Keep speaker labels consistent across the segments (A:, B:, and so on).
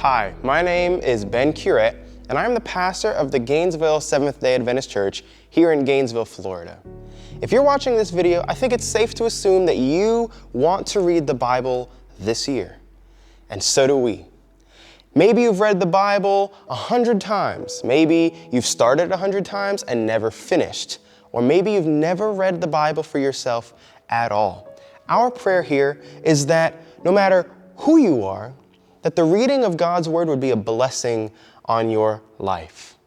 A: Hi, my name is Ben Curette, and I'm the pastor of the Gainesville Seventh-day Adventist Church here in Gainesville, Florida. If you're watching this video, I think it's safe to assume that you want to read the Bible this year. And so do we. Maybe you've read the Bible 100 times. Maybe you've started 100 times and never finished. Or maybe you've never read the Bible for yourself at all. Our prayer here is that no matter who you are, that the reading of God's Word would be a blessing on your life.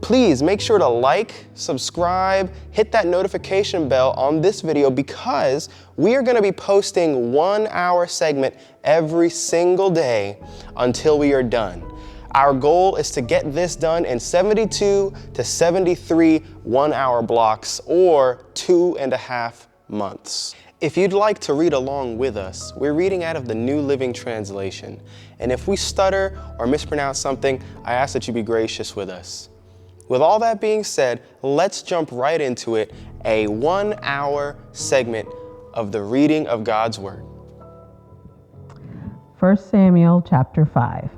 A: Please make sure to like, subscribe, hit that notification bell on this video because we are going to be posting 1 hour segment every single day until we are done. Our goal is to get this done in 72 to 73 1-hour blocks or 2.5 months. If you'd like to read along with us, we're reading out of the New Living Translation. And if we stutter or mispronounce something, I ask that you be gracious with us. With all that being said, let's jump right into it, a 1-hour segment of the reading of God's Word.
B: 1 Samuel chapter 5.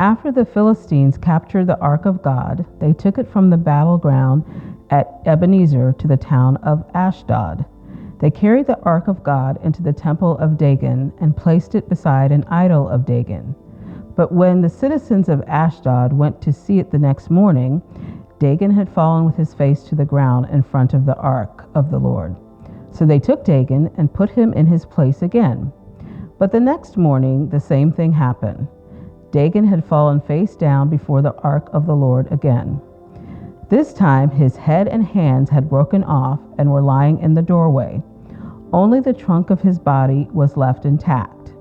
B: After the Philistines captured the ark of God, they took it from the battleground at Ebenezer to the town of Ashdod. They carried the ark of God into the temple of Dagon and placed it beside an idol of Dagon. But when the citizens of Ashdod went to see it the next morning, Dagon had fallen with his face to the ground in front of the ark of the Lord. So they took Dagon and put him in his place again. But the next morning, the same thing happened. Dagon had fallen face down before the ark of the Lord again. This time, his head and hands had broken off and were lying in the doorway. Only the trunk of his body was left intact.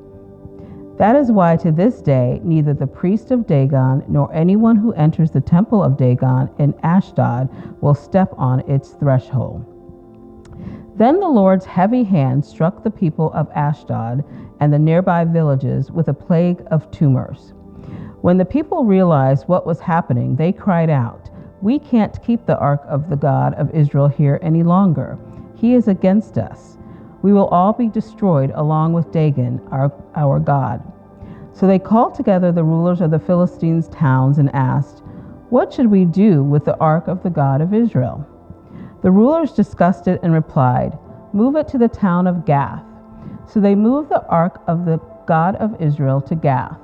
B: That is why to this day neither the priest of Dagon nor anyone who enters the temple of Dagon in Ashdod will step on its threshold. Then the Lord's heavy hand struck the people of Ashdod and the nearby villages with a plague of tumors. When the people realized what was happening, they cried out, "We can't keep the ark of the God of Israel here any longer. He is against us. We will all be destroyed along with Dagon, our God." So they called together the rulers of the Philistines' towns and asked, "What should we do with the ark of the God of Israel?" The rulers discussed it and replied, "Move it to the town of Gath." So they moved the ark of the God of Israel to Gath.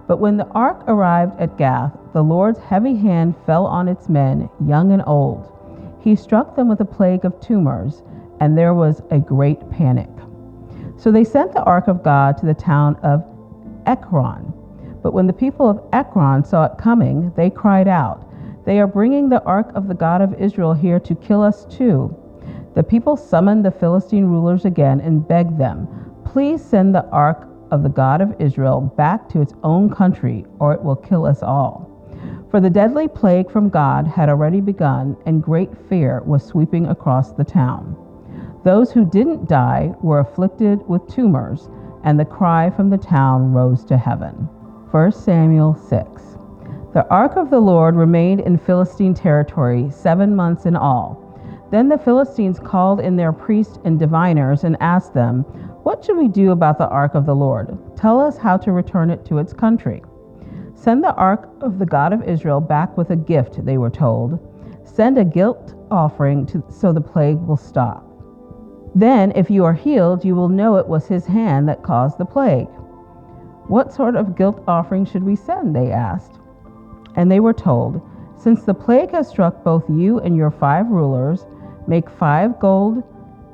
B: But when the ark arrived at Gath, the Lord's heavy hand fell on its men, young and old. He struck them with a plague of tumors, and there was a great panic. So they sent the ark of God to the town of Ekron. But when the people of Ekron saw it coming, they cried out, "They are bringing the ark of the God of Israel here to kill us too." The people summoned the Philistine rulers again and begged them, "Please send the ark of the God of Israel back to its own country, or it will kill us all." For the deadly plague from God had already begun, and great fear was sweeping across the town. Those who didn't die were afflicted with tumors, and the cry from the town rose to heaven. 1 Samuel 6. The ark of the Lord remained in Philistine territory 7 months in all. Then the Philistines called in their priests and diviners and asked them, "What should we do about the ark of the Lord? Tell us how to return it to its country." "Send the ark of the God of Israel back with a gift," they were told. "Send a guilt offering so the plague will stop. Then, if you are healed, you will know it was his hand that caused the plague." "What sort of guilt offering should we send?" they asked. And they were told, "Since the plague has struck both you and your 5 rulers, make 5 gold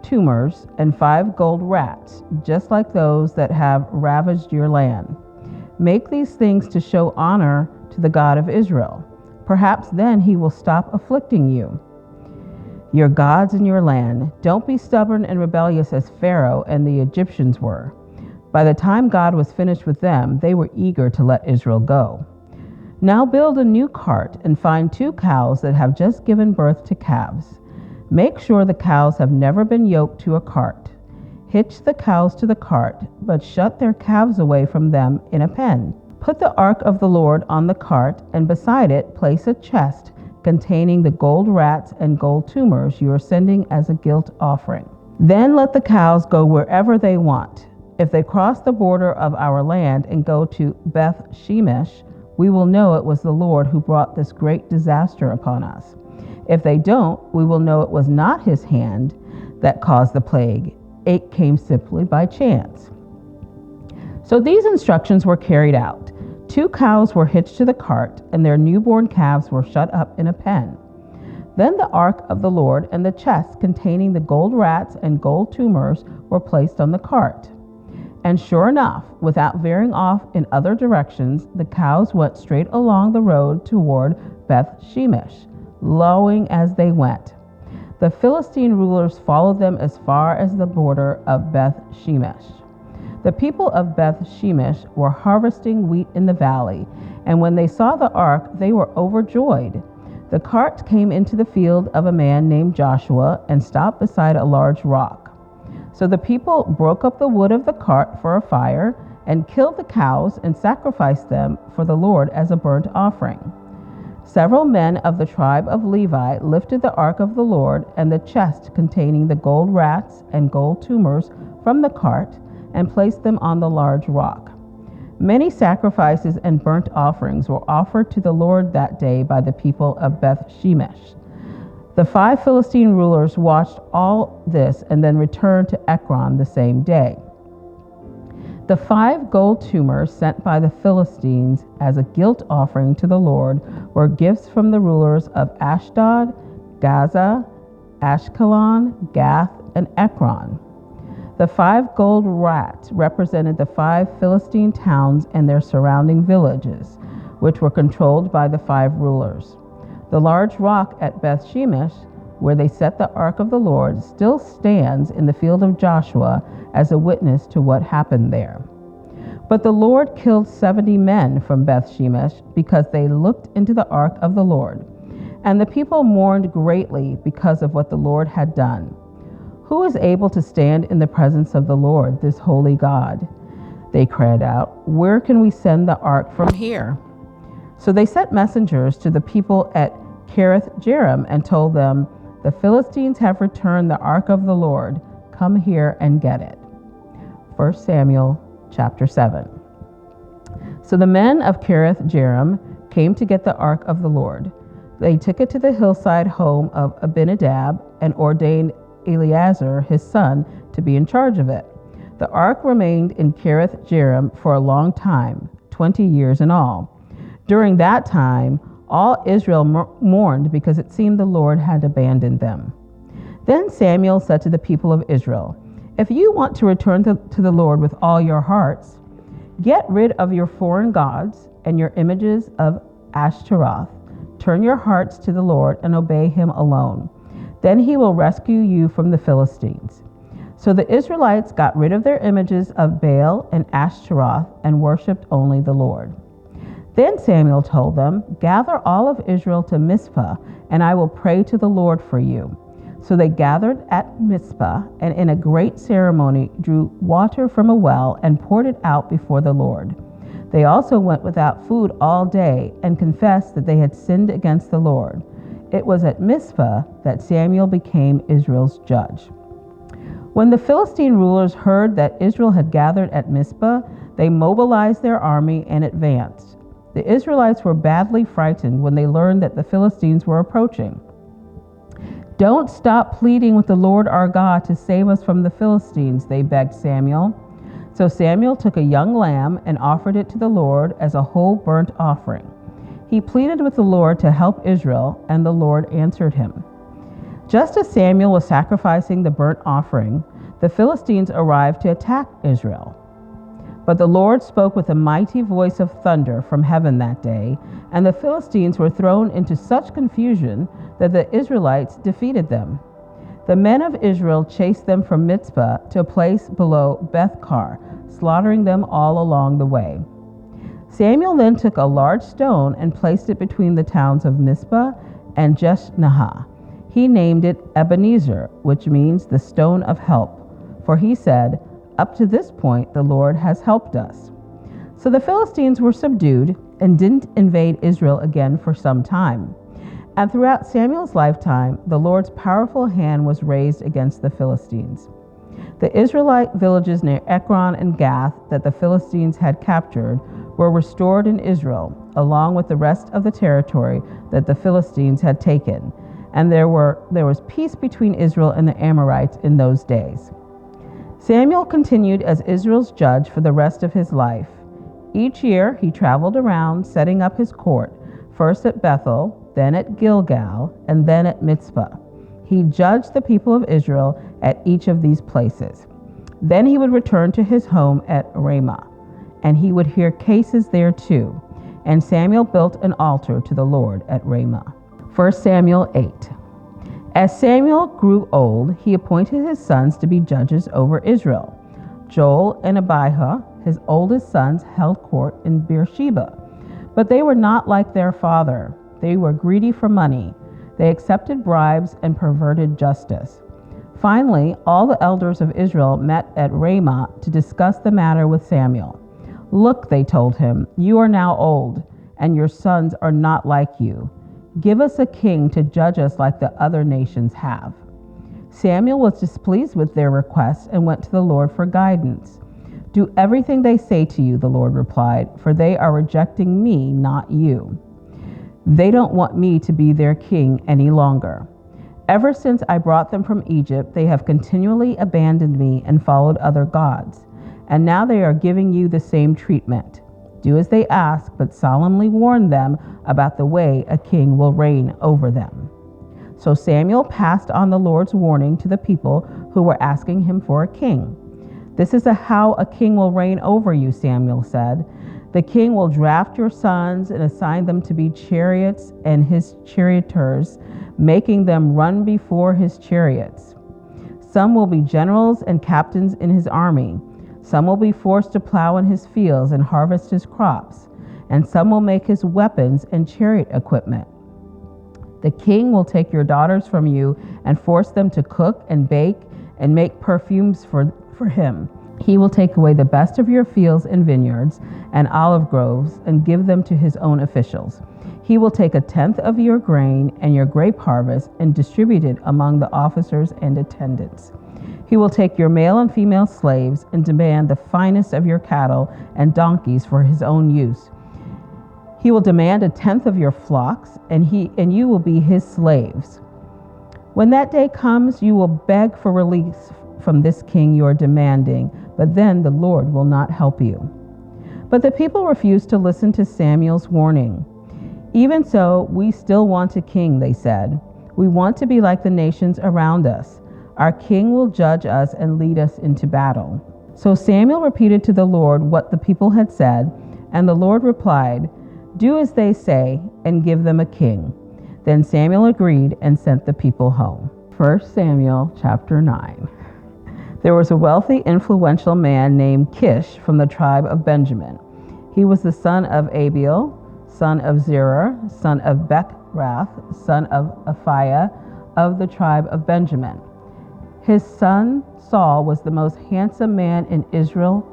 B: tumors and 5 gold rats, just like those that have ravaged your land. Make these things to show honor to the God of Israel. Perhaps then he will stop afflicting you. Your gods in your land. Don't be stubborn and rebellious as Pharaoh and the Egyptians were. By the time God was finished with them, they were eager to let Israel go. Now build a new cart and find 2 cows that have just given birth to calves. Make sure the cows have never been yoked to a cart. Hitch the cows to the cart, but shut their calves away from them in a pen. Put the ark of the Lord on the cart, and beside it place a chest containing the gold rats and gold tumors you are sending as a guilt offering. Then let the cows go wherever they want. If they cross the border of our land and go to Beth Shemesh, we will know it was the Lord who brought this great disaster upon us. If they don't, we will know it was not his hand that caused the plague. It came simply by chance." So these instructions were carried out. 2 cows were hitched to the cart, and their newborn calves were shut up in a pen. Then the ark of the Lord and the chest containing the gold rats and gold tumors were placed on the cart. And sure enough, without veering off in other directions, the cows went straight along the road toward Beth Shemesh, lowing as they went. The Philistine rulers followed them as far as the border of Beth Shemesh. The people of Beth Shemesh were harvesting wheat in the valley, and when they saw the ark, they were overjoyed. The cart came into the field of a man named Joshua and stopped beside a large rock. So the people broke up the wood of the cart for a fire and killed the cows and sacrificed them for the Lord as a burnt offering. Several men of the tribe of Levi lifted the ark of the Lord and the chest containing the gold rats and gold tumors from the cart and placed them on the large rock. Many sacrifices and burnt offerings were offered to the Lord that day by the people of Beth Shemesh. The 5 Philistine rulers watched all this and then returned to Ekron the same day. The 5 gold tumors sent by the Philistines as a guilt offering to the Lord were gifts from the rulers of Ashdod, Gaza, Ashkelon, Gath, and Ekron. The 5 gold rats represented the 5 Philistine towns and their surrounding villages, which were controlled by the 5 rulers. The large rock at Beth Shemesh, where they set the ark of the Lord, still stands in the field of Joshua as a witness to what happened there. But the Lord killed 70 men from Beth Shemesh because they looked into the ark of the Lord. And the people mourned greatly because of what the Lord had done. "Who is able to stand in the presence of the Lord, this holy God?" They cried out. "Where can we send the ark from here?" So they sent messengers to the people at Kiriath Jearim and told them, "The Philistines have returned the ark of the Lord. Come here and get it." 1 Samuel chapter 7. So the men of Kiriath Jearim came to get the ark of the Lord. They took it to the hillside home of Abinadab and ordained Eleazar, his son, to be in charge of it. The ark remained in Kiriath Jearim for a long time, 20 years in all. During that time, all Israel mourned because it seemed the Lord had abandoned them. Then Samuel said to the people of Israel, "If you want to return to the Lord with all your hearts, get rid of your foreign gods and your images of Ashtaroth. Turn your hearts to the Lord and obey him alone. Then he will rescue you from the Philistines." So the Israelites got rid of their images of Baal and Ashtaroth and worshipped only the Lord. Then Samuel told them, "Gather all of Israel to Mizpah, and I will pray to the Lord for you." So they gathered at Mizpah, and in a great ceremony drew water from a well and poured it out before the Lord. They also went without food all day and confessed that they had sinned against the Lord. It was at Mizpah that Samuel became Israel's judge. When the Philistine rulers heard that Israel had gathered at Mizpah, they mobilized their army and advanced. The Israelites were badly frightened when they learned that the Philistines were approaching. "Don't stop pleading with the Lord our God to save us from the Philistines," they begged Samuel. So Samuel took a young lamb and offered it to the Lord as a whole burnt offering. He pleaded with the Lord to help Israel, and the Lord answered him. Just as Samuel was sacrificing the burnt offering, the Philistines arrived to attack Israel. But the Lord spoke with a mighty voice of thunder from heaven that day, and the Philistines were thrown into such confusion that the Israelites defeated them. The men of Israel chased them from Mizpah to a place below Beth-kar, slaughtering them all along the way. Samuel then took a large stone and placed it between the towns of Mizpah and Jeshnahah. He named it Ebenezer, which means the stone of help, for he said, "Up to this point, the Lord has helped us." So the Philistines were subdued and didn't invade Israel again for some time. And throughout Samuel's lifetime, the Lord's powerful hand was raised against the Philistines. The Israelite villages near Ekron and Gath that the Philistines had captured were restored in Israel, along with the rest of the territory that the Philistines had taken, and there was peace between Israel and the Amorites in those days. Samuel continued as Israel's judge for the rest of his life. Each year he traveled around, setting up his court, first at Bethel, then at Gilgal, and then at Mizpah. He judged the people of Israel at each of these places. Then he would return to his home at Ramah, and he would hear cases there too. And Samuel built an altar to the Lord at Ramah. 1 Samuel 8. As Samuel grew old, he appointed his sons to be judges over Israel. Joel and Abijah, his oldest sons, held court in Beersheba. But they were not like their father. They were greedy for money. They accepted bribes and perverted justice. Finally, all the elders of Israel met at Ramah to discuss the matter with Samuel. Look, they told him, you are now old, and your sons are not like you. Give us a king to judge us like the other nations have. Samuel was displeased with their requests and went to the Lord for guidance. Do everything they say to you, the Lord replied, for they are rejecting me, not you. They don't want me to be their king any longer. Ever since I brought them from Egypt, they have continually abandoned me and followed other gods. And now they are giving you the same treatment. Do as they ask, but solemnly warn them about the way a king will reign over them. So Samuel passed on the Lord's warning to the people who were asking him for a king. This is how a king will reign over you, Samuel said. The king will draft your sons and assign them to be chariots and his charioteers, making them run before his chariots. Some will be generals and captains in his army. Some will be forced to plow in his fields and harvest his crops, and some will make his weapons and chariot equipment. The king will take your daughters from you and force them to cook and bake and make perfumes for him. He will take away the best of your fields and vineyards and olive groves and give them to his own officials. He will take 1/10 of your grain and your grape harvest and distribute it among the officers and attendants. He will take your male and female slaves and demand the finest of your cattle and donkeys for his own use. He will demand 1/10 of your flocks, and you will be his slaves. When that day comes, you will beg for release from this king you are demanding, but then the Lord will not help you. But the people refused to listen to Samuel's warning. Even so, we still want a king, they said. We want to be like the nations around us. Our king will judge us and lead us into battle. So Samuel repeated to the Lord what the people had said, and the Lord replied, do as they say and give them a king. Then Samuel agreed and sent the people home. 1 Samuel chapter 9. There was a wealthy, influential man named Kish from the tribe of Benjamin. He was the son of Abiel, son of Zerah, son of Bechrath, son of Aphiah, of the tribe of Benjamin. His son Saul was the most handsome man in Israel,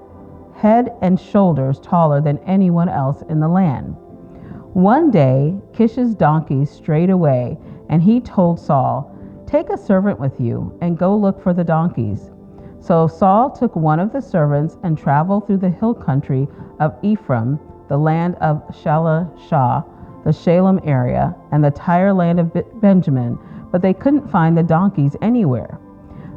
B: head and shoulders taller than anyone else in the land. One day, Kish's donkeys strayed away, and he told Saul, take a servant with you and go look for the donkeys. So Saul took one of the servants and traveled through the hill country of Ephraim, the land of Shalishah, the Shalem area, and the Tyre land of Benjamin, but they couldn't find the donkeys anywhere.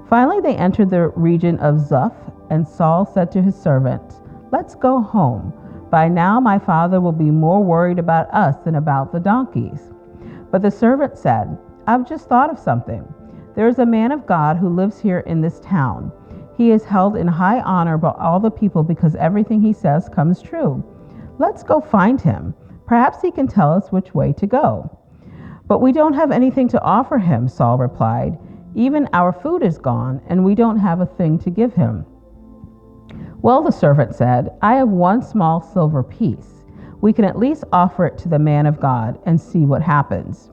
B: Finally, they entered the region of Zuph, and Saul said to his servant, let's go home. By now my father will be more worried about us than about the donkeys. But the servant said, I've just thought of something. There is a man of God who lives here in this town. He is held in high honor by all the people because everything he says comes true. Let's go find him. Perhaps he can tell us which way to go. But we don't have anything to offer him, Saul replied. Even our food is gone, and we don't have a thing to give him. Well, the servant said, I have one small silver piece. We can at least offer it to the man of God and see what happens.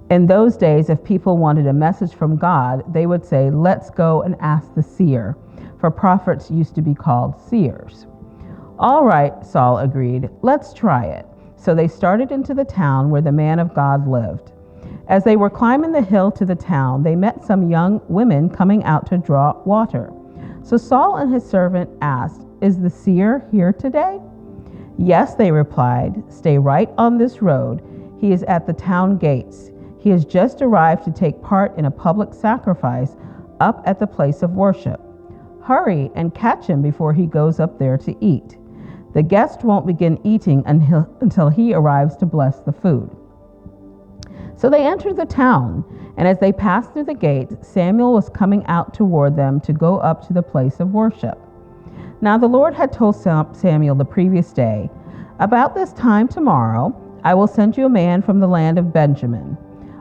B: In those days, if people wanted a message from God, they would say, let's go and ask the seer, for prophets used to be called seers. All right, Saul agreed, let's try it. So they started into the town where the man of God lived. As they were climbing the hill to the town, they met some young women coming out to draw water. So Saul and his servant asked, "Is the seer here today?" "Yes," they replied. "Stay right on this road. He is at the town gates. He has just arrived to take part in a public sacrifice up at the place of worship. Hurry and catch him before he goes up there to eat. The guest won't begin eating until he arrives to bless the food." So they entered the town, and as they passed through the gate, Samuel was coming out toward them to go up to the place of worship. Now the Lord had told Samuel the previous day, "About this time tomorrow, I will send you a man from the land of Benjamin.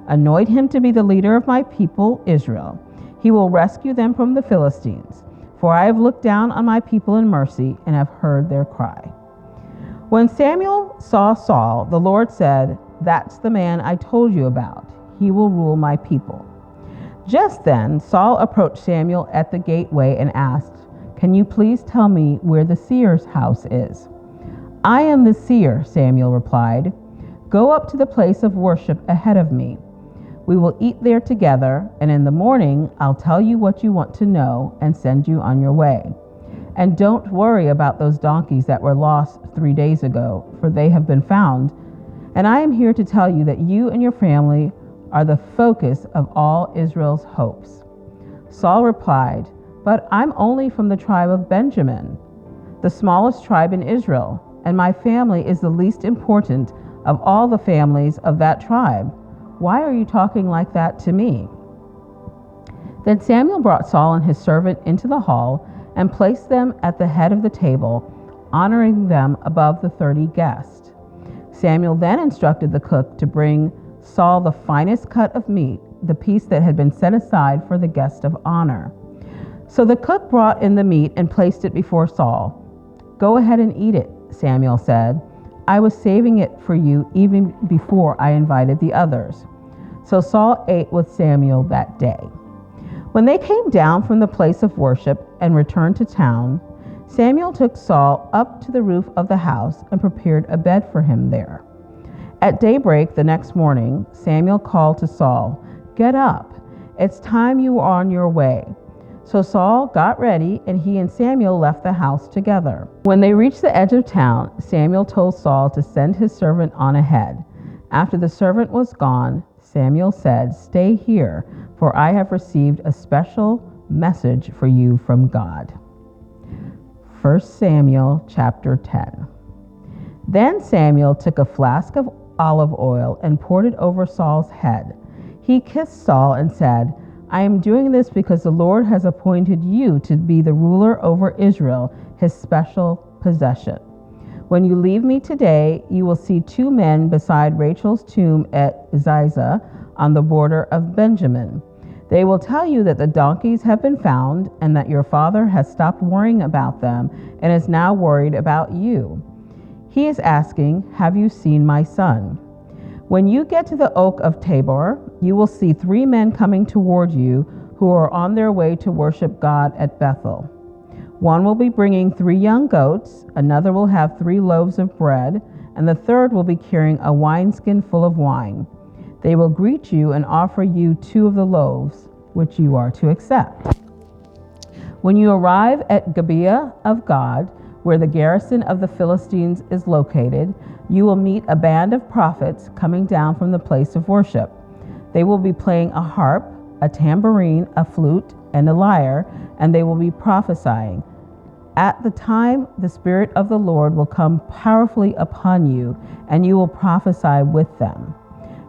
B: Anoint him to be the leader of my people, Israel. He will rescue them from the Philistines, for I have looked down on my people in mercy and have heard their cry." When Samuel saw Saul, the Lord said, "That's the man I told you about. He will rule my people." Just then, Saul approached Samuel at the gateway and asked, "Can you please tell me where the seer's house is?" "I am the seer," Samuel replied. "Go up to the place of worship ahead of me. We will eat there together, and in the morning I'll tell you what you want to know and send you on your way. And don't worry about those donkeys that were lost 3 days ago, for they have been found. And I am here to tell you that you and your family are the focus of all Israel's hopes." Saul replied, "But I'm only from the tribe of Benjamin, the smallest tribe in Israel, and my family is the least important of all the families of that tribe. Why are you talking like that to me?" Then Samuel brought Saul and his servant into the hall and placed them at the head of the table, honoring them above the 30 guests. Samuel then instructed the cook to bring Saul the finest cut of meat, the piece that had been set aside for the guest of honor. So the cook brought in the meat and placed it before Saul. "Go ahead and eat it," Samuel said. "I was saving it for you even before I invited the others." So Saul ate with Samuel that day. When they came down from the place of worship and returned to town, Samuel took Saul up to the roof of the house and prepared a bed for him there. At daybreak the next morning, Samuel called to Saul, "Get up, it's time you were on your way." So Saul got ready, and he and Samuel left the house together. When they reached the edge of town, Samuel told Saul to send his servant on ahead. After the servant was gone, Samuel said, "Stay here, for I have received a special message for you from God." 1 Samuel chapter 10. Then Samuel took a flask of olive oil and poured it over Saul's head. He kissed Saul and said, "I am doing this because the Lord has appointed you to be the ruler over Israel, his special possession. When you leave me today, you will see 2 men beside Rachel's tomb at Ziza on the border of Benjamin. They will tell you that the donkeys have been found and that your father has stopped worrying about them and is now worried about you. He is asking, 'Have you seen my son?' When you get to the oak of Tabor, you will see 3 men coming toward you who are on their way to worship God at Bethel. One will be bringing 3 young goats, another will have 3 loaves of bread, and the third will be carrying a wineskin full of wine. They will greet you and offer you 2 of the loaves, which you are to accept. When you arrive at Gibeah of God, where the garrison of the Philistines is located, you will meet a band of prophets coming down from the place of worship. They will be playing a harp, a tambourine, a flute, and a lyre, and they will be prophesying. At the time, the Spirit of the Lord will come powerfully upon you, and you will prophesy with them.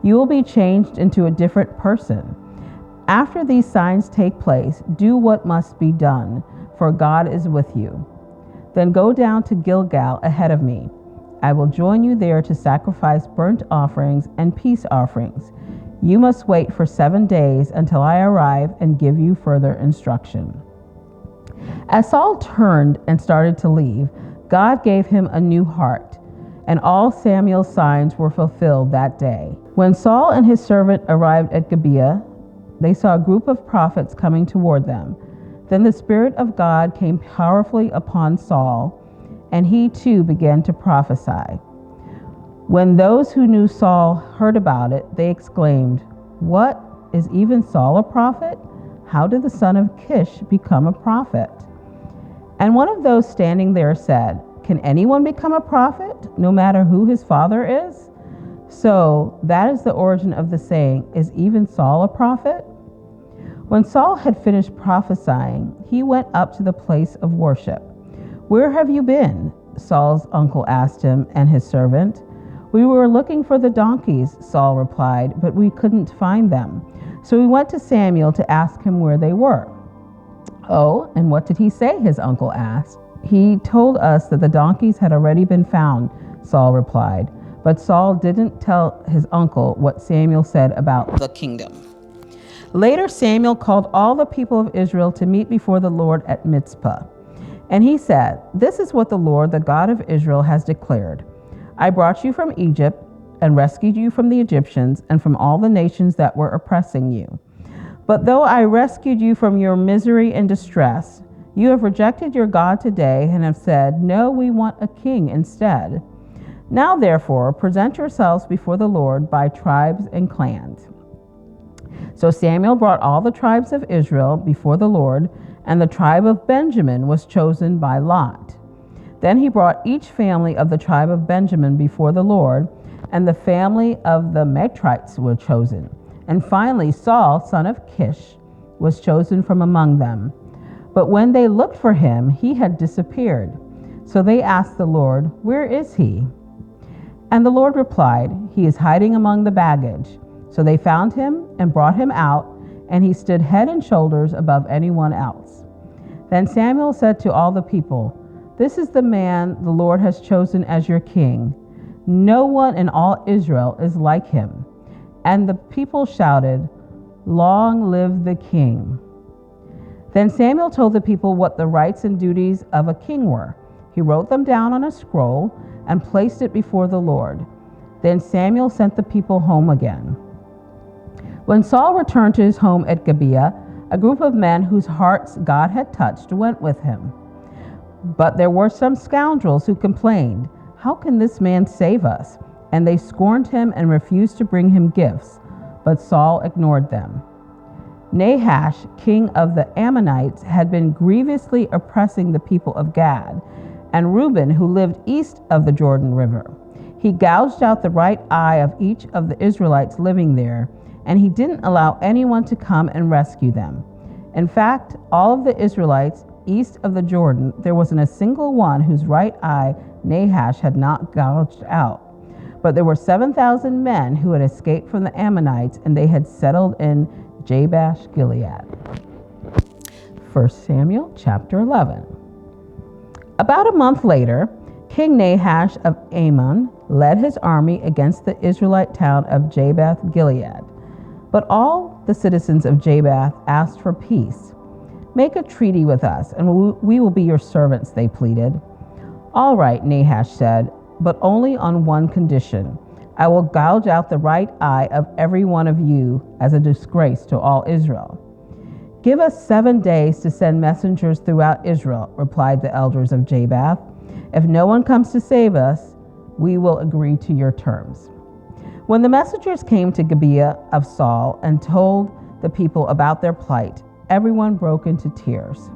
B: You will be changed into a different person. After these signs take place, do what must be done, for God is with you. Then go down to Gilgal ahead of me. I will join you there to sacrifice burnt offerings and peace offerings. You must wait for 7 days until I arrive and give you further instruction." As Saul turned and started to leave, God gave him a new heart, and all Samuel's signs were fulfilled that day. When Saul and his servant arrived at Gibeah, they saw a group of prophets coming toward them. Then the Spirit of God came powerfully upon Saul, and he too began to prophesy. When those who knew Saul heard about it, they exclaimed, "What, is even Saul a prophet? How did the son of Kish become a prophet?" And one of those standing there said, "Can anyone become a prophet, no matter who his father is?" So that is the origin of the saying, "Is even Saul a prophet?" When Saul had finished prophesying, he went up to the place of worship. "Where have you been?" Saul's uncle asked him and his servant. "We were looking for the donkeys," Saul replied, "but we couldn't find them. So we went to Samuel to ask him where they were." "Oh, and what did he say?" his uncle asked. "He told us that the donkeys had already been found," Saul replied. But Saul didn't tell his uncle what Samuel said about the kingdom. Later, Samuel called all the people of Israel to meet before the Lord at Mizpah. And he said, "This is what the Lord, the God of Israel, has declared. I brought you from Egypt and rescued you from the Egyptians and from all the nations that were oppressing you. But though I rescued you from your misery and distress, you have rejected your God today and have said, 'No, we want a king instead.' Now, therefore, present yourselves before the Lord by tribes and clans." So Samuel brought all the tribes of Israel before the Lord, and the tribe of Benjamin was chosen by lot. Then he brought each family of the tribe of Benjamin before the Lord, and the family of the Matrites were chosen. And finally, Saul, son of Kish, was chosen from among them. But when they looked for him, he had disappeared. So they asked the Lord, "Where is he?" And the Lord replied, "He is hiding among the baggage." So they found him and brought him out, and he stood head and shoulders above anyone else. Then Samuel said to all the people, "This is the man the Lord has chosen as your king. No one in all Israel is like him." And the people shouted, "Long live the king." Then Samuel told the people what the rights and duties of a king were. He wrote them down on a scroll and placed it before the Lord. Then Samuel sent the people home again. When Saul returned to his home at Gibeah, a group of men whose hearts God had touched went with him. But there were some scoundrels who complained, "How can this man save us?" And they scorned him and refused to bring him gifts. But Saul ignored them. Nahash, king of the Ammonites, had been grievously oppressing the people of Gad, and Reuben, who lived east of the Jordan River. He gouged out the right eye of each of the Israelites living there, and he didn't allow anyone to come and rescue them. In fact, all of the Israelites east of the Jordan, there wasn't a single one whose right eye Nahash had not gouged out. But there were 7,000 men who had escaped from the Ammonites, and they had settled in Jabesh Gilead. 1 Samuel chapter 11. About a month later, King Nahash of Ammon led his army against the Israelite town of Jabesh Gilead. But all the citizens of Jabesh asked for peace. "Make a treaty with us, and we will be your servants," they pleaded. "All right," Nahash said, "but only on one condition. I will gouge out the right eye of every one of you as a disgrace to all Israel." "Give us 7 days to send messengers throughout Israel," replied the elders of Jabesh. "If no one comes to save us, we will agree to your terms." When the messengers came to Gibeah of Saul and told the people about their plight, everyone broke into tears.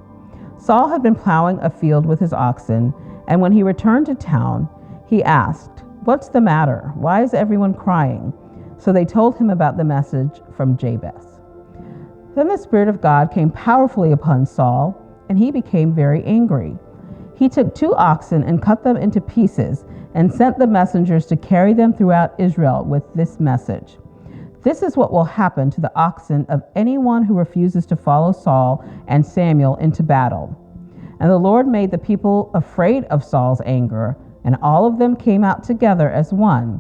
B: Saul had been plowing a field with his oxen, and when he returned to town, he asked, "What's the matter? Why is everyone crying?" So they told him about the message from Jabez. Then the Spirit of God came powerfully upon Saul, and he became very angry. He took 2 oxen and cut them into pieces and sent the messengers to carry them throughout Israel with this message: "This is what will happen to the oxen of anyone who refuses to follow Saul and Samuel into battle." And the Lord made the people afraid of Saul's anger, and all of them came out together as one.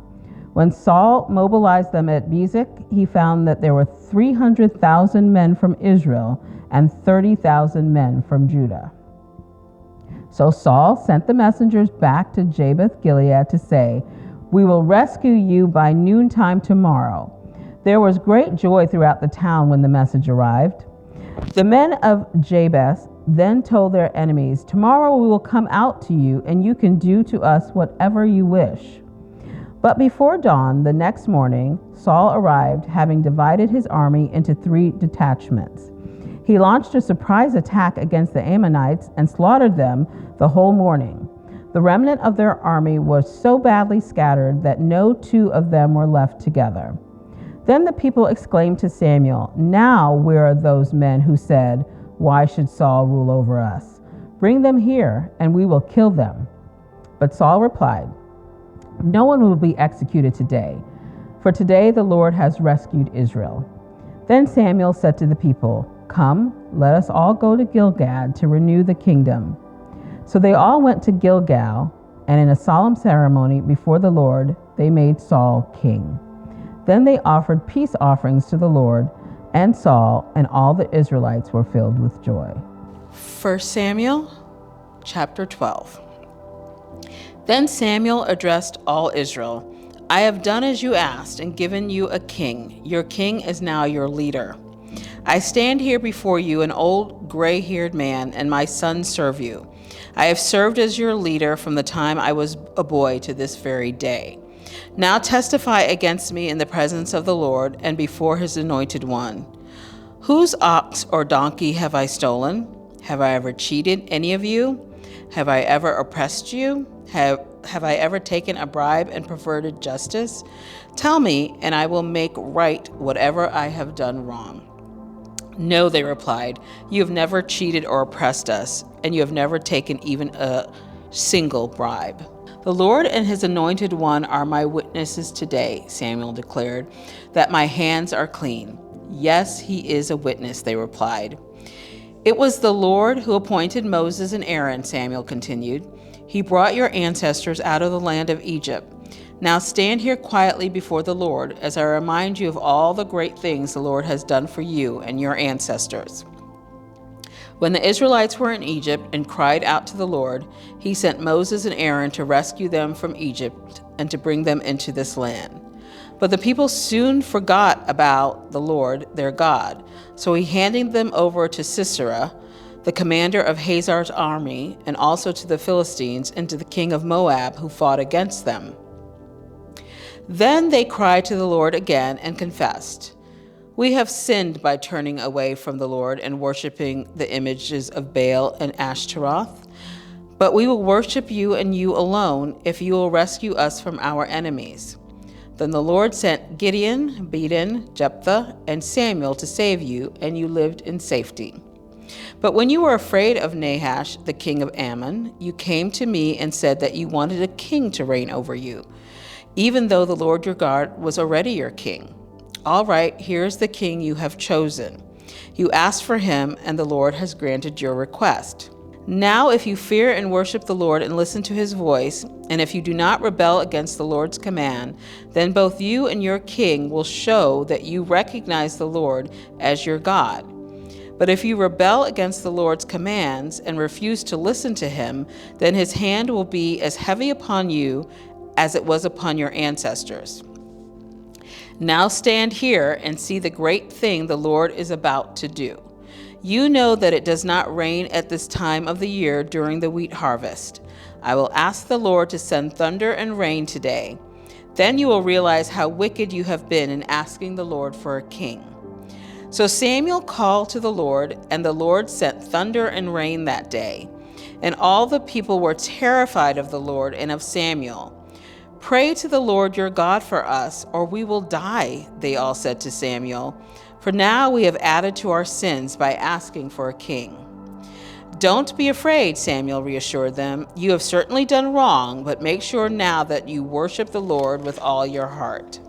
B: When Saul mobilized them at Bezek, he found that there were 300,000 men from Israel and 30,000 men from Judah. So Saul sent the messengers back to Jabesh Gilead to say, "We will rescue you by noontime tomorrow." There was great joy throughout the town when the message arrived. The men of Jabesh then told their enemies, "Tomorrow we will come out to you, and you can do to us whatever you wish." But before dawn the next morning, Saul arrived, having divided his army into 3 detachments. He launched a surprise attack against the Ammonites and slaughtered them the whole morning. The remnant of their army was so badly scattered that no two of them were left together. Then the people exclaimed to Samuel, "Now where are those men who said, 'Why should Saul rule over us?' Bring them here, and we will kill them." But Saul replied, "No one will be executed today, for today the Lord has rescued Israel." Then Samuel said to the people, "Come, let us all go to Gilgal to renew the kingdom." So they all went to Gilgal, and in a solemn ceremony before the Lord, they made Saul king. Then they offered peace offerings to the Lord, and Saul and all the Israelites were filled with joy.
C: 1 Samuel chapter 12. Then Samuel addressed all Israel, "I have done as you asked and given you a king. Your king is now your leader. I stand here before you, an old gray-haired man, and my sons serve you. I have served as your leader from the time I was a boy to this very day. Now testify against me in the presence of the Lord and before his anointed one. Whose ox or donkey have I stolen? Have I ever cheated any of you? Have I ever oppressed you? Have I ever taken a bribe and perverted justice? Tell me, and I will make right whatever I have done wrong." "No," they replied, "you have never cheated or oppressed us, and you have never taken even a single bribe." "The Lord and his anointed one are my witnesses today," Samuel declared, "that my hands are clean." "Yes, he is a witness," they replied. "It was the Lord who appointed Moses and Aaron," Samuel continued. "He brought your ancestors out of the land of Egypt. Now stand here quietly before the Lord as I remind you of all the great things the Lord has done for you and your ancestors." When the Israelites were in Egypt and cried out to the Lord, he sent Moses and Aaron to rescue them from Egypt and to bring them into this land. But the people soon forgot about the Lord their God, so he handed them over to Sisera, the commander of Hazar's army, and also to the Philistines and to the king of Moab who fought against them. Then they cried to the Lord again and confessed, "We have sinned by turning away from the Lord and worshiping the images of Baal and Ashtaroth. But we will worship you and you alone if you will rescue us from our enemies." Then the Lord sent Gideon, Bedan, Jephthah, and Samuel to save you, and you lived in safety. But when you were afraid of Nahash, the king of Ammon, you came to me and said that you wanted a king to reign over you, even though the Lord your God was already your king. All right, here's the king you have chosen. You asked for him, and the Lord has granted your request. Now, if you fear and worship the Lord and listen to his voice, and if you do not rebel against the Lord's command, then both you and your king will show that you recognize the Lord as your God. But if you rebel against the Lord's commands and refuse to listen to him, then his hand will be as heavy upon you as it was upon your ancestors. Now stand here and see the great thing the Lord is about to do. You know that it does not rain at this time of the year during the wheat harvest. I will ask the Lord to send thunder and rain today. Then you will realize how wicked you have been in asking the Lord for a king. So Samuel called to the Lord, and the Lord sent thunder and rain that day. And all the people were terrified of the Lord and of Samuel. "Pray to the Lord your God for us, or we will die," they all said to Samuel. "For now we have added to our sins by asking for a king." "Don't be afraid," Samuel reassured them. "You have certainly done wrong, but make sure now that you worship the Lord with all your heart.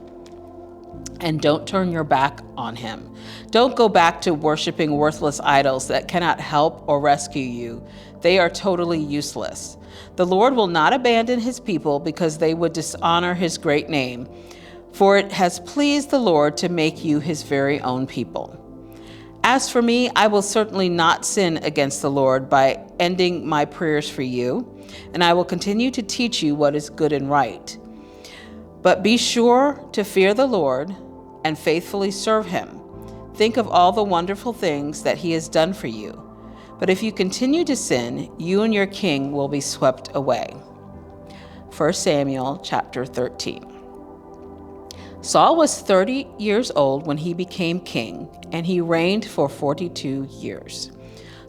C: And don't turn your back on him. Don't go back to worshiping worthless idols that cannot help or rescue you. They are totally useless. The Lord will not abandon his people because they would dishonor his great name, for it has pleased the Lord to make you his very own people. As for me, I will certainly not sin against the Lord by ending my prayers for you, and I will continue to teach you what is good and right. But be sure to fear the Lord and faithfully serve him. Think of all the wonderful things that he has done for you. But if you continue to sin, you and your king will be swept away." 1 Samuel chapter 13. Saul was 30 years old when he became king, and he reigned for 42 years.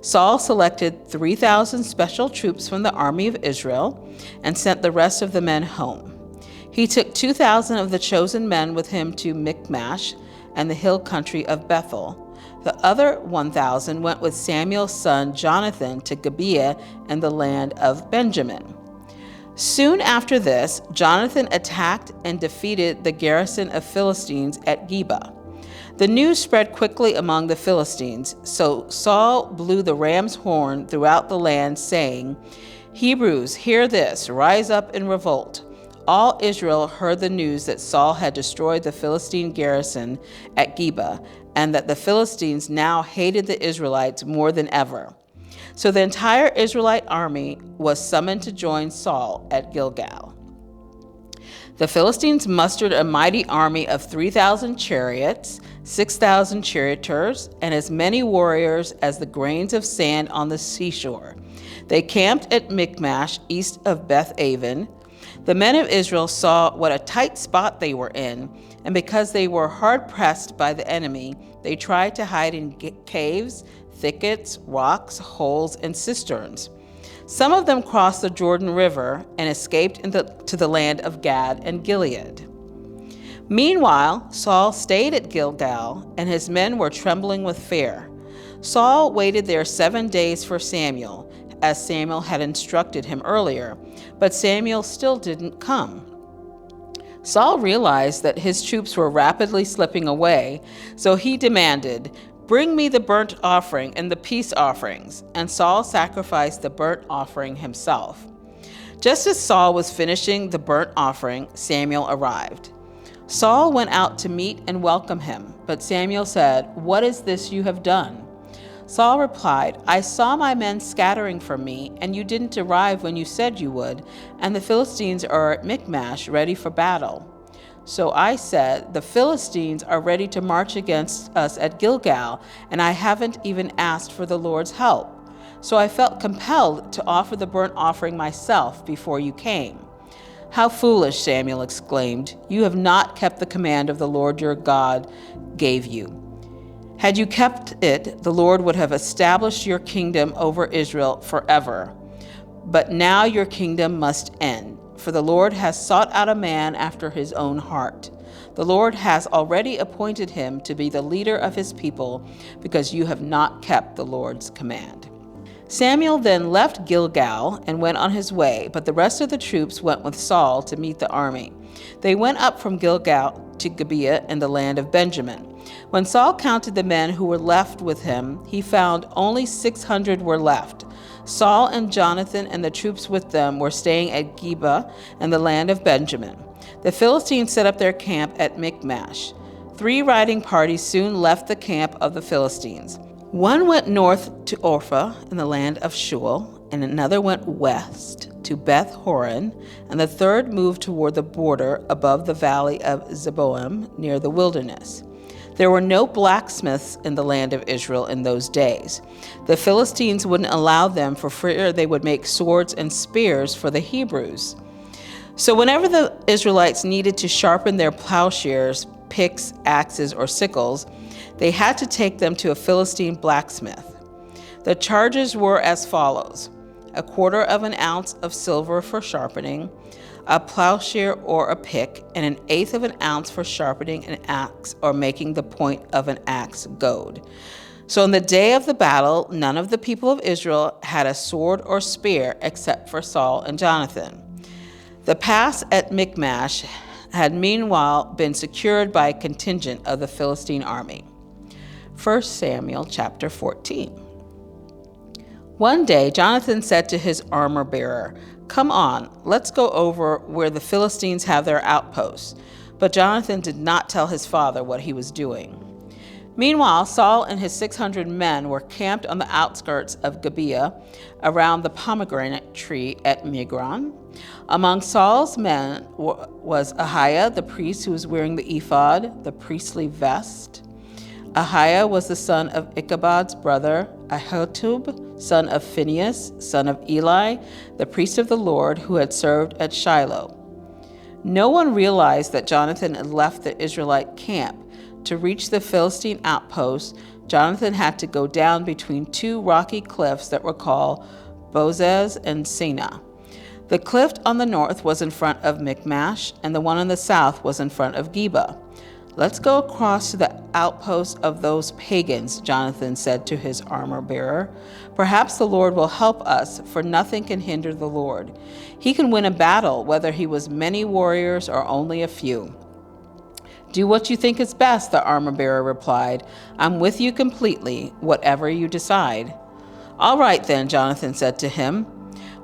C: Saul selected 3,000 special troops from the army of Israel and sent the rest of the men home. He took 2,000 of the chosen men with him to Michmash and the hill country of Bethel. The other 1,000 went with Samuel's son Jonathan to Gibeah and the land of Benjamin. Soon after this, Jonathan attacked and defeated the garrison of Philistines at Geba. The news spread quickly among the Philistines, so Saul blew the ram's horn throughout the land, saying, "Hebrews, hear this, rise up and revolt." All Israel heard the news that Saul had destroyed the Philistine garrison at Geba, and that the Philistines now hated the Israelites more than ever. So the entire Israelite army was summoned to join Saul at Gilgal. The Philistines mustered a mighty army of 3,000 chariots, 6,000 charioteers, and as many warriors as the grains of sand on the seashore. They camped at Michmash, east of Beth-aven. The men of Israel saw what a tight spot they were in, and because they were hard-pressed by the enemy, they tried to hide in caves, thickets, rocks, holes, and cisterns. Some of them crossed the Jordan River and escaped to the land of Gad and Gilead. Meanwhile, Saul stayed at Gilgal, and his men were trembling with fear. Saul waited there 7 days for Samuel, as Samuel had instructed him earlier, but Samuel still didn't come. Saul realized that his troops were rapidly slipping away, so he demanded, "Bring me the burnt offering and the peace offerings." And Saul sacrificed the burnt offering himself. Just as Saul was finishing the burnt offering, Samuel arrived. Saul went out to meet and welcome him, but Samuel said, "What is this you have done?" Saul replied, "I saw my men scattering from me, and you didn't arrive when you said you would, and the Philistines are at Michmash ready for battle. So I said, the Philistines are ready to march against us at Gilgal, and I haven't even asked for the Lord's help. So I felt compelled to offer the burnt offering myself before you came." "How foolish," Samuel exclaimed. "You have not kept the command of the Lord your God gave you. Had you kept it, the Lord would have established your kingdom over Israel forever. But now your kingdom must end, for the Lord has sought out a man after his own heart. The Lord has already appointed him to be the leader of his people, because you have not kept the Lord's command." Samuel then left Gilgal and went on his way, but the rest of the troops went with Saul to meet the army. They went up from Gilgal to Gibeah in the land of Benjamin. When Saul counted the men who were left with him, he found only 600 were left. Saul and Jonathan and the troops with them were staying at Geba in the land of Benjamin. The Philistines set up their camp at Michmash. 3 riding parties soon left the camp of the Philistines. One went north to Ophrah in the land of Shual, and another went west to Beth Horon, and the third moved toward the border above the valley of Zeboim near the wilderness. There were no blacksmiths in the land of Israel in those days. The Philistines wouldn't allow them for fear they would make swords and spears for the Hebrews. So whenever the Israelites needed to sharpen their plowshares, picks, axes, or sickles, they had to take them to a Philistine blacksmith. The charges were as follows: 1/4 of an ounce of silver for sharpening, a plowshare or a pick, and 1/8 of an ounce for sharpening an axe or making the point of an axe goad. So on the day of the battle, none of the people of Israel had a sword or spear except for Saul and Jonathan. The pass at Michmash had meanwhile been secured by a contingent of the Philistine army. 1 Samuel chapter 14. One day, Jonathan said to his armor-bearer, "Come on, let's go over where the Philistines have their outposts." But Jonathan did not tell his father what he was doing. Meanwhile, Saul and his 600 men were camped on the outskirts of Gibeah, around the pomegranate tree at Migron. Among Saul's men was Ahiah, the priest who was wearing the ephod, the priestly vest. Ahiah was the son of Ichabod's brother, Ahitub, son of Phinehas, son of Eli, the priest of the Lord, who had served at Shiloh. No one realized that Jonathan had left the Israelite camp. To reach the Philistine outpost, Jonathan had to go down between two rocky cliffs that were called Bozez and Sina. The cliff on the north was in front of Michmash, and the one on the south was in front of Geba. "Let's go across to the outpost of those pagans," Jonathan said to his armor-bearer. "Perhaps the Lord will help us, for nothing can hinder the Lord. He can win a battle, whether he was many warriors or only a few." "Do what you think is best," the armor-bearer replied. "I'm with you completely, whatever you decide." "All right then," Jonathan said to him.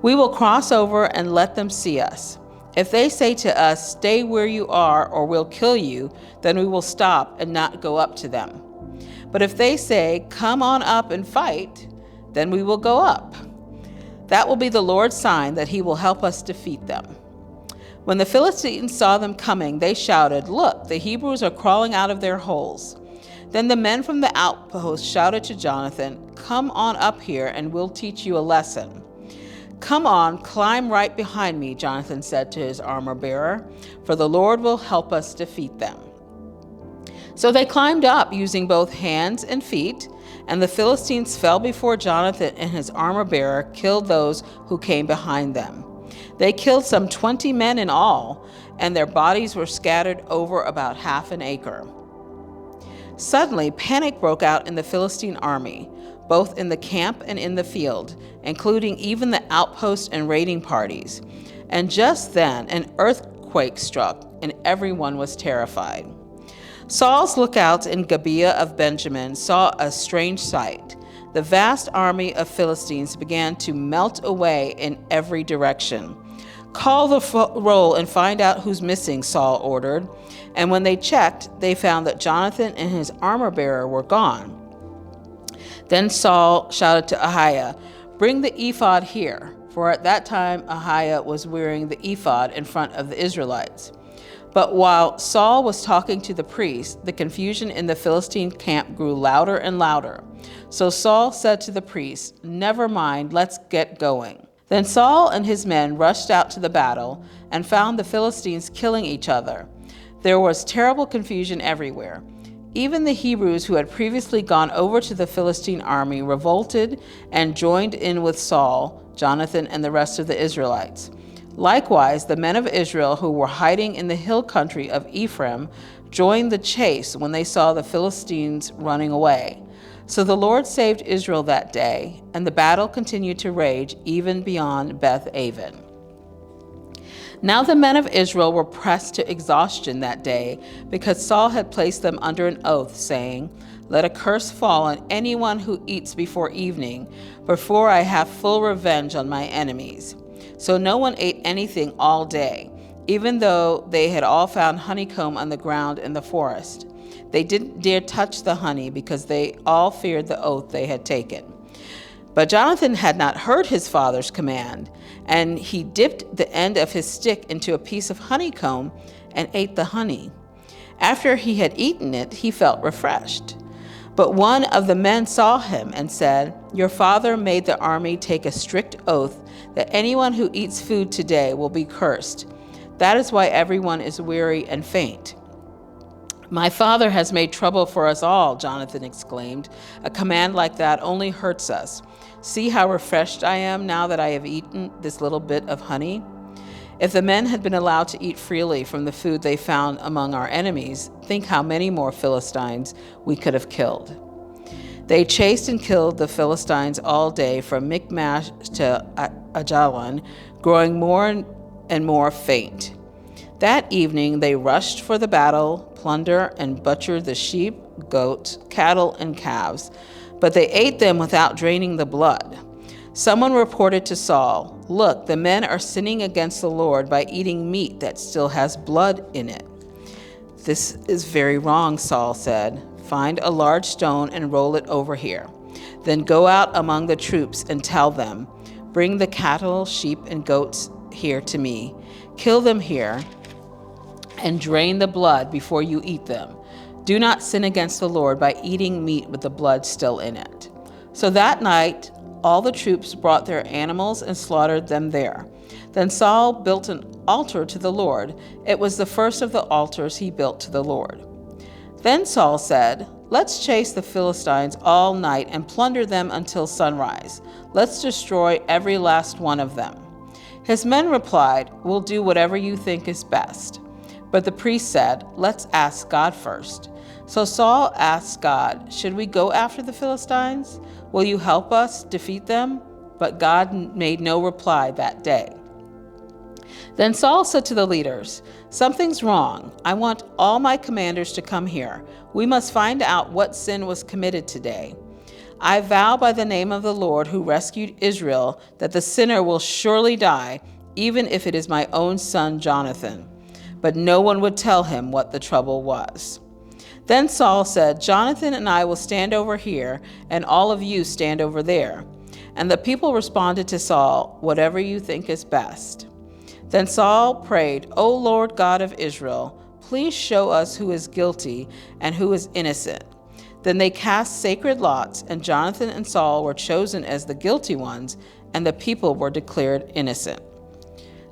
C: "We will cross over and let them see us. If they say to us, 'Stay where you are or we'll kill you,' then we will stop and not go up to them. But if they say, 'Come on up and fight,' then we will go up. That will be the Lord's sign that he will help us defeat them." When the Philistines saw them coming, they shouted, "Look, the Hebrews are crawling out of their holes." Then the men from the outpost shouted to Jonathan, "Come on up here and we'll teach you a lesson." "Come on, climb right behind me," Jonathan said to his armor-bearer, "for the Lord will help us defeat them." So they climbed up using both hands and feet, and the Philistines fell before Jonathan, and his armor-bearer killed those who came behind them. They killed some 20 men in all, and their bodies were scattered over about half an acre. Suddenly, panic broke out in the Philistine army, both in the camp and in the field, including even the outpost and raiding parties. And just then, an earthquake struck, and everyone was terrified. Saul's lookouts in Gibeah of Benjamin saw a strange sight. The vast army of Philistines began to melt away in every direction. "Call the roll and find out who's missing," Saul ordered. And when they checked, they found that Jonathan and his armor-bearer were gone. Then Saul shouted to Ahiah, "Bring the ephod here," for at that time Ahiah was wearing the ephod in front of the Israelites. But while Saul was talking to the priest, the confusion in the Philistine camp grew louder and louder. So Saul said to the priest, "Never mind, let's get going." Then Saul and his men rushed out to the battle and found the Philistines killing each other. There was terrible confusion everywhere. Even the Hebrews who had previously gone over to the Philistine army revolted and joined in with Saul, Jonathan, and the rest of the Israelites. Likewise, the men of Israel who were hiding in the hill country of Ephraim joined the chase when they saw the Philistines running away. So the Lord saved Israel that day, and the battle continued to rage even beyond Beth-aven. Now the men of Israel were pressed to exhaustion that day because Saul had placed them under an oath, saying, "Let a curse fall on anyone who eats before evening, before I have full revenge on my enemies." So no one ate anything all day, even though they had all found honeycomb on the ground in the forest. They didn't dare touch the honey because they all feared the oath they had taken. But Jonathan had not heard his father's command, and he dipped the end of his stick into a piece of honeycomb and ate the honey. After he had eaten it, he felt refreshed. But one of the men saw him and said, "Your father made the army take a strict oath that anyone who eats food today will be cursed. That is why everyone is weary and faint." "My father has made trouble for us all," Jonathan exclaimed. "A command like that only hurts us. See how refreshed I am now that I have eaten this little bit of honey." If the men had been allowed to eat freely from the food they found among our enemies, think how many more Philistines we could have killed. They chased and killed the Philistines all day from Michmash to Ajalon, growing more and more faint. That evening they rushed for the battle, plundered and butchered the sheep, goats, cattle, and calves, but they ate them without draining the blood. Someone reported to Saul, "Look, the men are sinning against the Lord by eating meat that still has blood in it." "This is very wrong," Saul said. "Find a large stone and roll it over here. Then go out among the troops and tell them, 'Bring the cattle, sheep, and goats here to me. Kill them here and drain the blood before you eat them. Do not sin against the Lord by eating meat with the blood still in it.'" So that night, all the troops brought their animals and slaughtered them there. Then Saul built an altar to the Lord. It was the first of the altars he built to the Lord. Then Saul said, "Let's chase the Philistines all night and plunder them until sunrise. Let's destroy every last one of them." His men replied, "We'll do whatever you think is best." But the priest said, "Let's ask God first." So Saul asked God, "Should we go after the Philistines? Will you help us defeat them?" But God made no reply that day. Then Saul said to the leaders, "Something's wrong. I want all my commanders to come here. We must find out what sin was committed today. I vow by the name of the Lord who rescued Israel that the sinner will surely die, even if it is my own son Jonathan." But no one would tell him what the trouble was. Then Saul said, "Jonathan and I will stand over here, and all of you stand over there." And the people responded to Saul, "Whatever you think is best." Then Saul prayed, "O Lord God of Israel, please show us who is guilty and who is innocent." Then they cast sacred lots, and Jonathan and Saul were chosen as the guilty ones, and the people were declared innocent.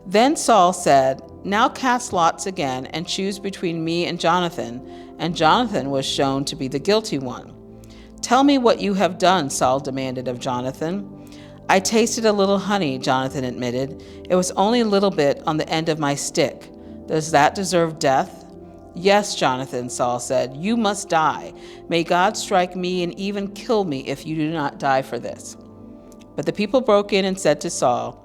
C: Then Saul said, "Now cast lots again and choose between me and Jonathan." And Jonathan was shown to be the guilty one. "Tell me what you have done," Saul demanded of Jonathan. "I tasted a little honey," Jonathan admitted. "It was only a little bit on the end of my stick. Does that deserve death?" "Yes, Jonathan," Saul said, "you must die. May God strike me and even kill me if you do not die for this." But the people broke in and said to Saul,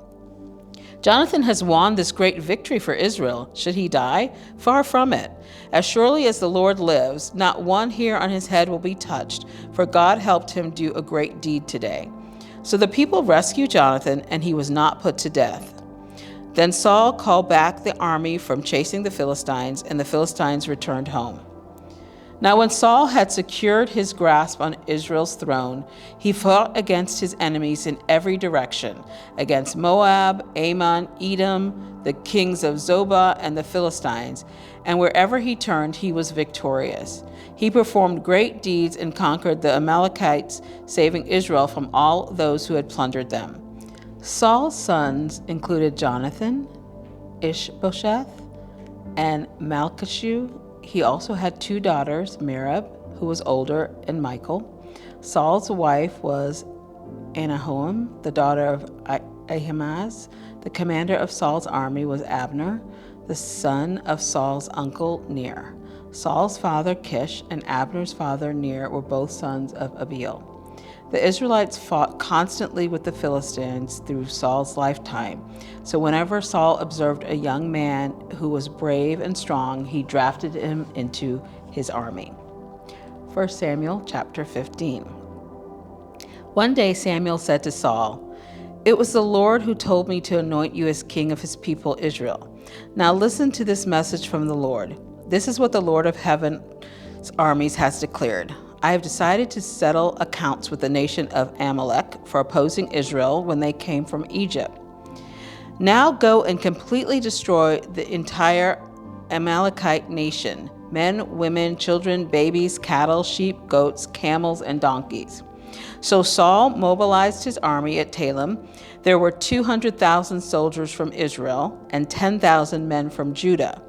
C: "Jonathan has won this great victory for Israel. Should he die? Far from it. As surely as the Lord lives, not one hair on his head will be touched, for God helped him do a great deed today." So the people rescued Jonathan, and he was not put to death. Then Saul called back the army from chasing the Philistines, and the Philistines returned home. Now when Saul had secured his grasp on Israel's throne, he fought against his enemies in every direction, against Moab, Ammon, Edom, the kings of Zobah, and the Philistines, and wherever he turned, he was victorious. He performed great deeds and conquered the Amalekites, saving Israel from all those who had plundered them. Saul's sons included Jonathan, Ishbosheth, and Malchishua. He also had two daughters, Merab, who was older, and Michal. Saul's wife was Ahinoam, the daughter of Ahimaaz. The commander of Saul's army was Abner, the son of Saul's uncle Ner. Saul's father Kish and Abner's father Ner were both sons of Abiel. The Israelites fought constantly with the Philistines through Saul's lifetime. So whenever Saul observed a young man who was brave and strong, he drafted him into his army. 1 Samuel chapter 15. One day Samuel said to Saul, "It was the Lord who told me to anoint you as king of his people Israel. Now listen to this message from the Lord. This is what the Lord of heaven's armies has declared. I have decided to settle accounts with the nation of Amalek for opposing Israel when they came from Egypt. Now go and completely destroy the entire Amalekite nation, men, women, children, babies, cattle, sheep, goats, camels, and donkeys." So Saul mobilized his army at Telem. There were 200,000 soldiers from Israel and 10,000 men from Judah.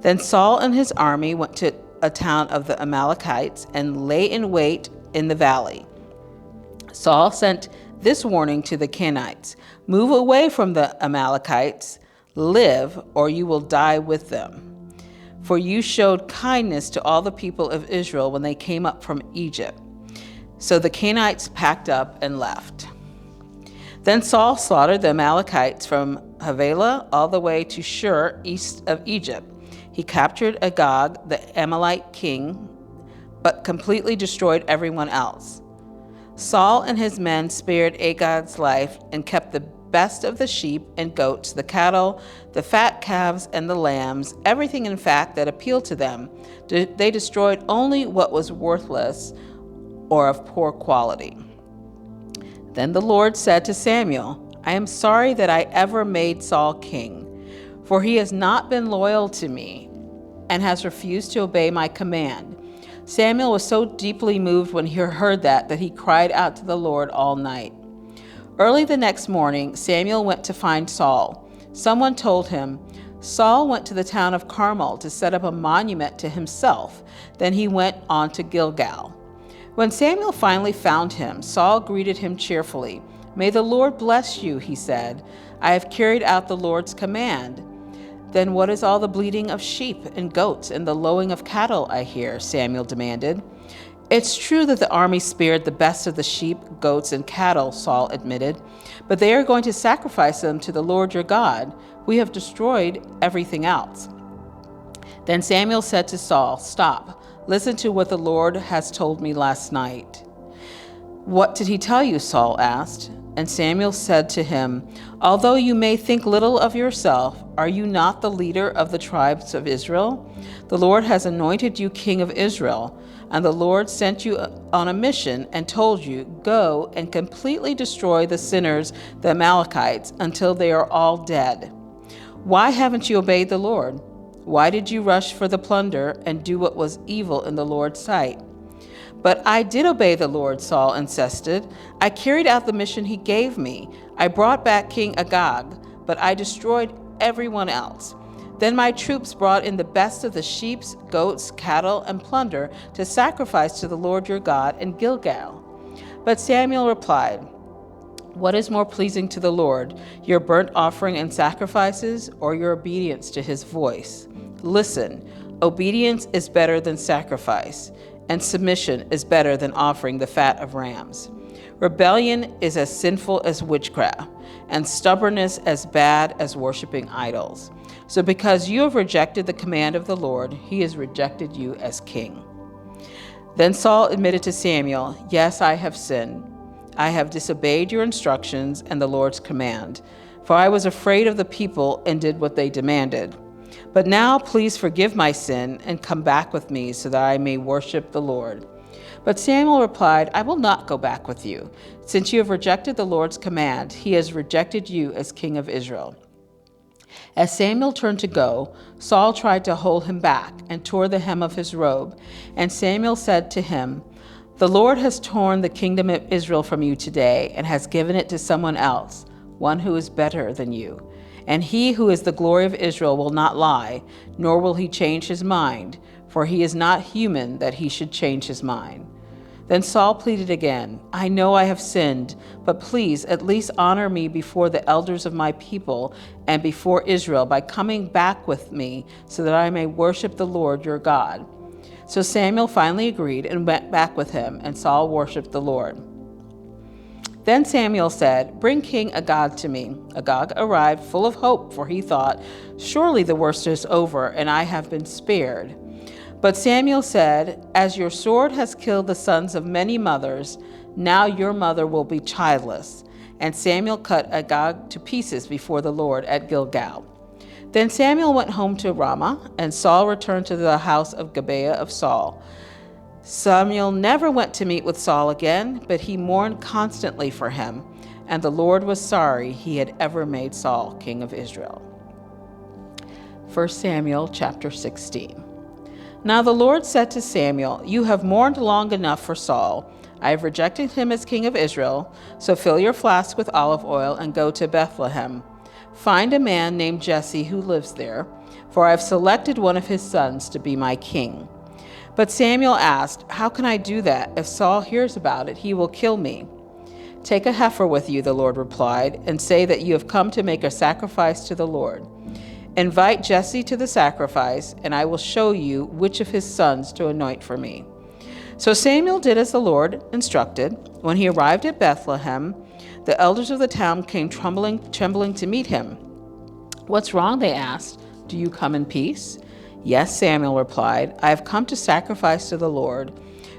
C: Then Saul and his army went to a town of the Amalekites and lay in wait in the valley. Saul sent this warning to the Kenites: "Move away from the Amalekites, live, or you will die with them. For you showed kindness to all the people of Israel when they came up from Egypt." So the Kenites packed up and left. Then Saul slaughtered the Amalekites from Havilah all the way to Shur, east of Egypt. He captured Agag, the Amalekite king, but completely destroyed everyone else. Saul and his men spared Agag's life and kept the best of the sheep and goats, the cattle, the fat calves, and the lambs, everything in fact that appealed to them. They destroyed only what was worthless or of poor quality. Then the Lord said to Samuel, "I am sorry that I ever made Saul king, for he has not been loyal to me and has refused to obey my command." Samuel was so deeply moved when he heard that he cried out to the Lord all night. Early the next morning, Samuel went to find Saul. Someone told him, Saul went to the town of Carmel to set up a monument to himself. Then he went on to Gilgal. When Samuel finally found him, Saul greeted him cheerfully. May the Lord bless you, he said. I have carried out the Lord's command. Then what is all the bleating of sheep and goats and the lowing of cattle I hear? Samuel demanded. It's true that the army spared the best of the sheep, goats, and cattle, Saul admitted, but they are going to sacrifice them to the Lord your God. We have destroyed everything else. Then Samuel said to Saul, Stop, listen to what the Lord has told me last night. What did he tell you? Saul asked. And Samuel said to him, Although you may think little of yourself, are you not the leader of the tribes of Israel? The Lord has anointed you king of Israel, and the Lord sent you on a mission and told you, Go and completely destroy the sinners, the Amalekites, until they are all dead. Why haven't you obeyed the Lord? Why did you rush for the plunder and do what was evil in the Lord's sight? But I did obey the Lord, Saul insisted. I carried out the mission he gave me. I brought back King Agag, but I destroyed everyone else. Then my troops brought in the best of the sheep, goats, cattle, and plunder to sacrifice to the Lord your God in Gilgal. But Samuel replied, What is more pleasing to the Lord, your burnt offering and sacrifices, or your obedience to his voice? Listen, obedience is better than sacrifice, and submission is better than offering the fat of rams. Rebellion is as sinful as witchcraft, and stubbornness as bad as worshiping idols. So because you have rejected the command of the Lord, he has rejected you as king. Then Saul admitted to Samuel, Yes, I have sinned. I have disobeyed your instructions and the Lord's command, for I was afraid of the people and did what they demanded. But now please forgive my sin and come back with me so that I may worship the Lord. But Samuel replied, I will not go back with you. Since you have rejected the Lord's command, he has rejected you as king of Israel. As Samuel turned to go, Saul tried to hold him back and tore the hem of his robe. And Samuel said to him, The Lord has torn the kingdom of Israel from you today and has given it to someone else, one who is better than you. And he who is the glory of Israel will not lie, nor will he change his mind, for he is not human that he should change his mind. Then Saul pleaded again, I know I have sinned, but please at least honor me before the elders of my people and before Israel by coming back with me so that I may worship the Lord your God. So Samuel finally agreed and went back with him, and Saul worshiped the Lord. Then Samuel said, Bring King Agag to me. Agag arrived full of hope, for he thought, Surely the worst is over, and I have been spared. But Samuel said, As your sword has killed the sons of many mothers, now your mother will be childless. And Samuel cut Agag to pieces before the Lord at Gilgal. Then Samuel went home to Ramah, and Saul returned to the house of Gibeah of Saul. Samuel never went to meet with Saul again, but he mourned constantly for him, and the Lord was sorry he had ever made Saul king of Israel. 1 Samuel chapter 16. Now the Lord said to Samuel, You have mourned long enough for Saul. I have rejected him as king of Israel, so fill your flask with olive oil and go to Bethlehem. Find a man named Jesse who lives there, for I have selected one of his sons to be my king. But Samuel asked, How can I do that? If Saul hears about it, he will kill me. Take a heifer with you, the Lord replied, and say that you have come to make a sacrifice to the Lord. Invite Jesse to the sacrifice, and I will show you which of his sons to anoint for me. So Samuel did as the Lord instructed. When he arrived at Bethlehem, the elders of the town came trembling to meet him. What's wrong? They asked. Do you come in peace? Yes, Samuel replied, I have come to sacrifice to the Lord.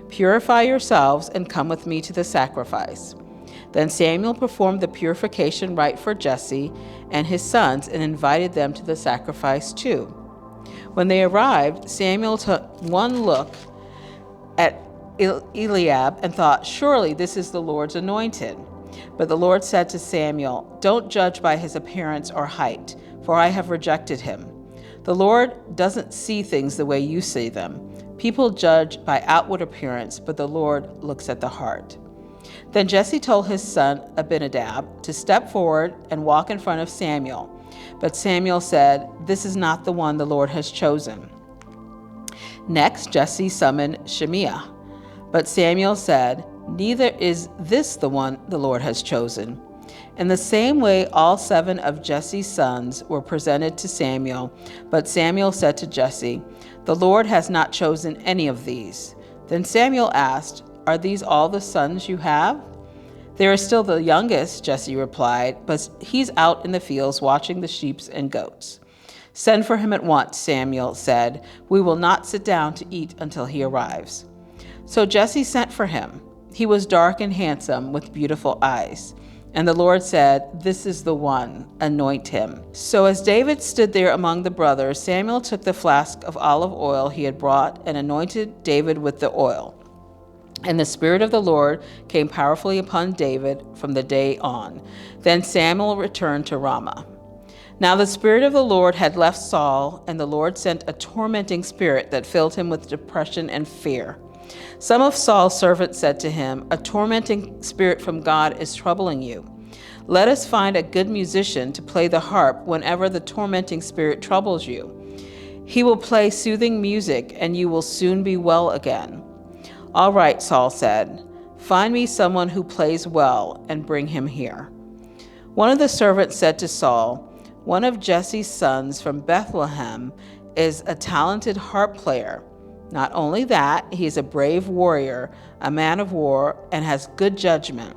C: Purify yourselves and come with me to the sacrifice. Then Samuel performed the purification rite for Jesse and his sons and invited them to the sacrifice too. When they arrived, Samuel took one look at Eliab and thought, Surely this is the Lord's anointed. But the Lord said to Samuel, Don't judge by his appearance or height, for I have rejected him. The Lord doesn't see things the way you see them. People judge by outward appearance, but the Lord looks at the heart. Then Jesse told his son Abinadab to step forward and walk in front of Samuel. But Samuel said, "This is not the one the Lord has chosen." Next, Jesse summoned Shemaiah. But Samuel said, "Neither is this the one the Lord has chosen." In the same way, all 7 of Jesse's sons were presented to Samuel. But Samuel said to Jesse, "The Lord has not chosen any of these." Then Samuel asked, "Are these all the sons you have?" "There is still the youngest," Jesse replied, "but he's out in the fields watching the sheep and goats." "Send for him at once," Samuel said. "We will not sit down to eat until he arrives." So Jesse sent for him. He was dark and handsome, with beautiful eyes. And the Lord said, "This is the one, anoint him." So as David stood there among the brothers, Samuel took the flask of olive oil he had brought and anointed David with the oil. And the Spirit of the Lord came powerfully upon David from the day on. Then Samuel returned to Ramah. Now the Spirit of the Lord had left Saul, and the Lord sent a tormenting spirit that filled him with depression and fear. Some of Saul's servants said to him, "A tormenting spirit from God is troubling you. Let us find a good musician to play the harp whenever the tormenting spirit troubles you. He will play soothing music, and you will soon be well again." "All right," Saul said. "Find me someone who plays well and bring him here." One of the servants said to Saul, "One of Jesse's sons from Bethlehem is a talented harp player. Not only that, he is a brave warrior, a man of war, and has good judgment.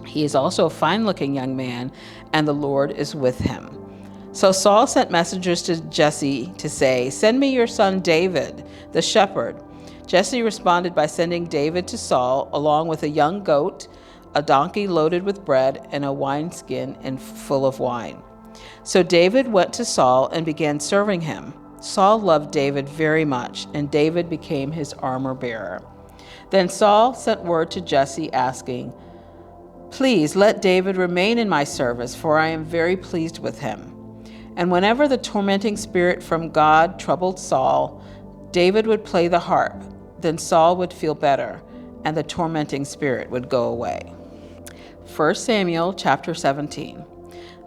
C: He is also a fine-looking young man, and the Lord is with him." So Saul sent messengers to Jesse to say, "Send me your son David, the shepherd." Jesse responded by sending David to Saul, along with a young goat, a donkey loaded with bread, and a wineskin full of wine. So David went to Saul and began serving him. Saul loved David very much, and David became his armor bearer. Then Saul sent word to Jesse asking, "Please let David remain in my service, for I am very pleased with him." And whenever the tormenting spirit from God troubled Saul, David would play the harp. Then Saul would feel better, and the tormenting spirit would go away. 1 Samuel chapter 17.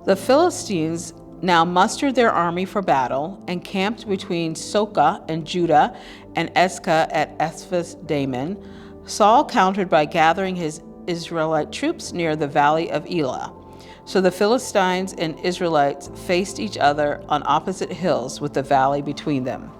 C: The Philistines now mustered their army for battle and camped between Soka and Judah and Ezekah at Ephes-Dammim. Saul countered by gathering his Israelite troops near the valley of Elah. So the Philistines and Israelites faced each other on opposite hills with the valley between them.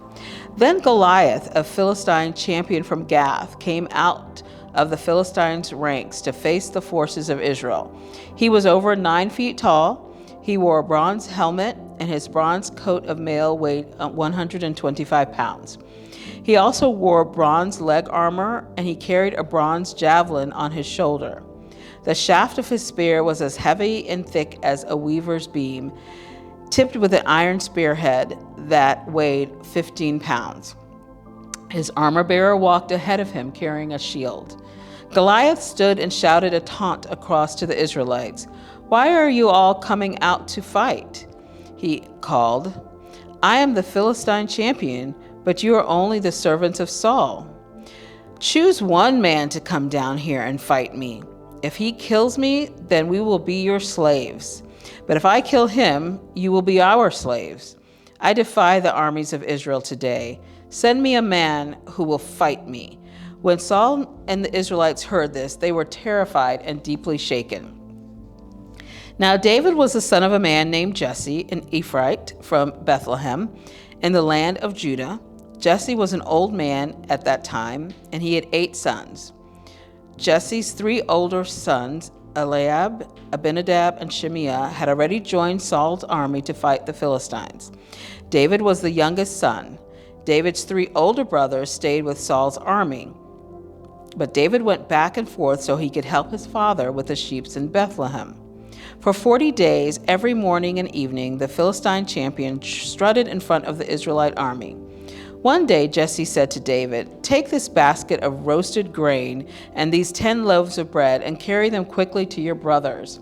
C: Then Goliath, a Philistine champion from Gath, came out of the Philistines' ranks to face the forces of Israel. He was over 9 feet tall. He wore a bronze helmet, and his bronze coat of mail weighed 125 pounds. He also wore bronze leg armor, and he carried a bronze javelin on his shoulder. The shaft of his spear was as heavy and thick as a weaver's beam, tipped with an iron spearhead that weighed 15 pounds. His armor-bearer walked ahead of him carrying a shield. Goliath stood and shouted a taunt across to the Israelites. "Why are you all coming out to fight?" he called. "I am the Philistine champion, but you are only the servants of Saul. Choose one man to come down here and fight me. If he kills me, then we will be your slaves. But if I kill him, you will be our slaves. I defy the armies of Israel today. Send me a man who will fight me." When Saul and the Israelites heard this, they were terrified and deeply shaken. Now David was the son of a man named Jesse, an Ephraite from Bethlehem, in the land of Judah. Jesse was an old man at that time, and he had 8 sons. Jesse's 3 older sons, Eliab, Abinadab, and Shemaiah, had already joined Saul's army to fight the Philistines. David was the youngest son. David's 3 older brothers stayed with Saul's army, but David went back and forth so he could help his father with the sheep in Bethlehem. For 40 days, every morning and evening, the Philistine champion strutted in front of the Israelite army. One day, Jesse said to David, "Take this basket of roasted grain and these 10 loaves of bread and carry them quickly to your brothers,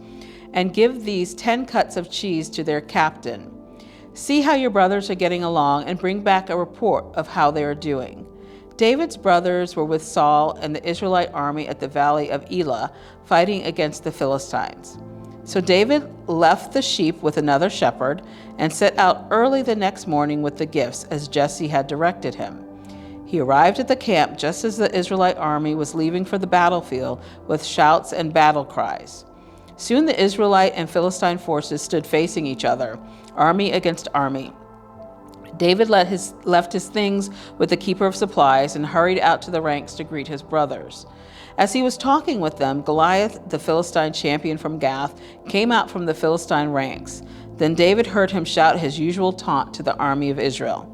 C: and give these 10 cuts of cheese to their captain. See how your brothers are getting along and bring back a report of how they are doing." David's brothers were with Saul and the Israelite army at the valley of Elah, fighting against the Philistines. So David left the sheep with another shepherd and set out early the next morning with the gifts, as Jesse had directed him. He arrived at the camp just as the Israelite army was leaving for the battlefield with shouts and battle cries. Soon the Israelite and Philistine forces stood facing each other, army against army. David left his things with the keeper of supplies and hurried out to the ranks to greet his brothers. As he was talking with them, Goliath, the Philistine champion from Gath, came out from the Philistine ranks. Then David heard him shout his usual taunt to the army of Israel.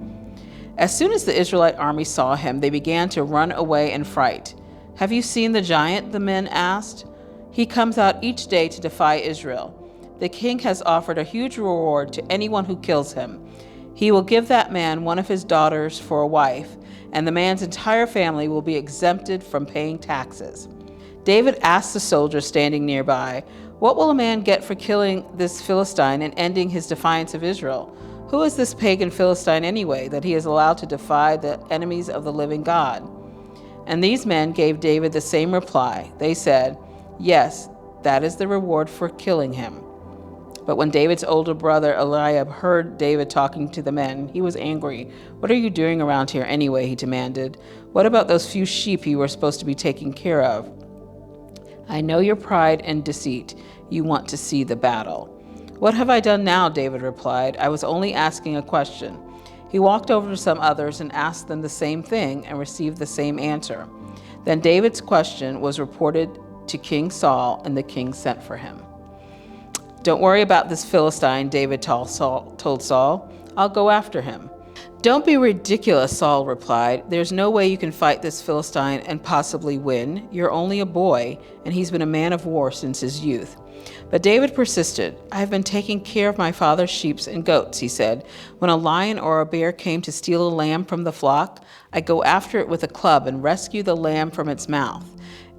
C: As soon as the Israelite army saw him, they began to run away in fright. "Have you seen the giant?" the men asked. "He comes out each day to defy Israel. The king has offered a huge reward to anyone who kills him. He will give that man one of his daughters for a wife, and the man's entire family will be exempted from paying taxes." David asked the soldiers standing nearby, "What will a man get for killing this Philistine and ending his defiance of Israel? Who is this pagan Philistine anyway, that he is allowed to defy the enemies of the living God?" And these men gave David the same reply. They said, "Yes, that is the reward for killing him." But when David's older brother Eliab heard David talking to the men, he was angry. "What are you doing around here anyway?" he demanded. "What about those few sheep you were supposed to be taking care of? I know your pride and deceit. You want to see the battle." "What have I done now?" David replied. "I was only asking a question." He walked over to some others and asked them the same thing and received the same answer. Then David's question was reported to King Saul, and the king sent for him. "Don't worry about this Philistine," David told Saul. "I'll go after him." "Don't be ridiculous," Saul replied. "There's no way you can fight this Philistine and possibly win. You're only a boy, and he's been a man of war since his youth." But David persisted. "I have been taking care of my father's sheep and goats," he said. "When a lion or a bear came to steal a lamb from the flock, I go after it with a club and rescue the lamb from its mouth.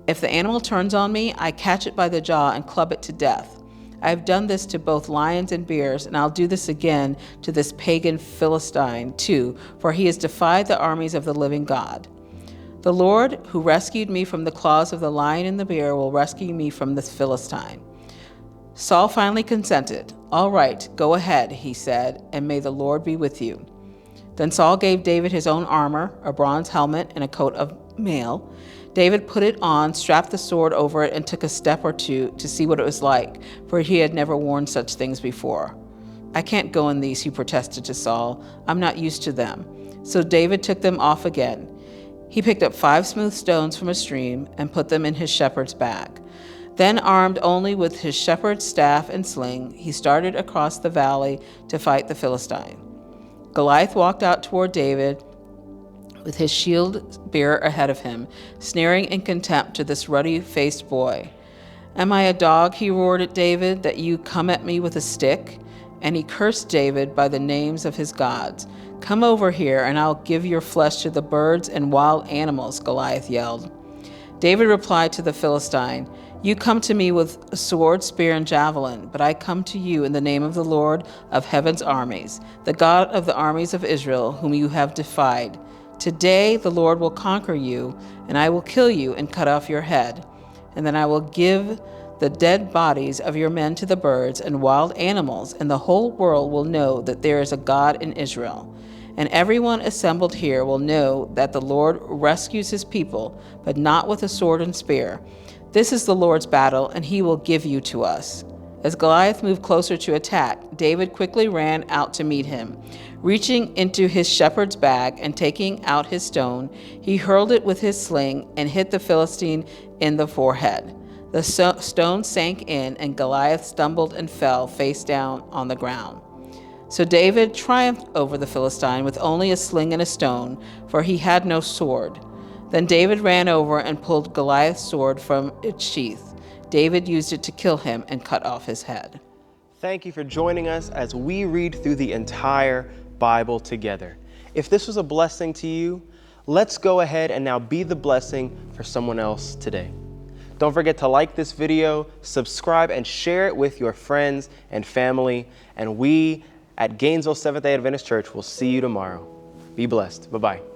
C: If the animal turns on me, I catch it by the jaw and club it to death. I have done this to both lions and bears, and I'll do this again to this pagan Philistine too, for he has defied the armies of the living God. The Lord, who rescued me from the claws of the lion and the bear, will rescue me from this Philistine." Saul finally consented. "All right, go ahead," he said, "and may the Lord be with you." Then Saul gave David his own armor, a bronze helmet, and a coat of mail. David put it on, strapped the sword over it, and took a step or two to see what it was like, for he had never worn such things before. "I can't go in these," he protested to Saul. "I'm not used to them." So David took them off again. He picked up 5 smooth stones from a stream and put them in his shepherd's bag. Then, armed only with his shepherd's staff and sling, he started across the valley to fight the Philistine. Goliath walked out toward David with his shield bearer ahead of him, sneering in contempt to this ruddy-faced boy. "Am I a dog," he roared at David, "that you come at me with a stick?" And he cursed David by the names of his gods. "Come over here, and I'll give your flesh to the birds and wild animals," Goliath yelled. David replied to the Philistine, "You come to me with a sword, spear, and javelin, but I come to you in the name of the Lord of heaven's armies, the God of the armies of Israel, whom you have defied. Today the Lord will conquer you, and I will kill you and cut off your head. And then I will give the dead bodies of your men to the birds and wild animals, and the whole world will know that there is a God in Israel. And everyone assembled here will know that the Lord rescues his people, but not with a sword and spear. This is the Lord's battle, and he will give you to us." As Goliath moved closer to attack, David quickly ran out to meet him. Reaching into his shepherd's bag and taking out his stone, he hurled it with his sling and hit the Philistine in the forehead. The stone sank in, and Goliath stumbled and fell face down on the ground. So David triumphed over the Philistine with only a sling and a stone, for he had no sword. Then David ran over and pulled Goliath's sword from its sheath. David used it to kill him and cut off his head.
A: Thank you for joining us as we read through the entire Bible together. If this was a blessing to you, let's go ahead and now be the blessing for someone else today. Don't forget to like this video, subscribe, and share it with your friends and family. And we at Gainesville Seventh-day Adventist Church will see you tomorrow. Be blessed. Bye-bye.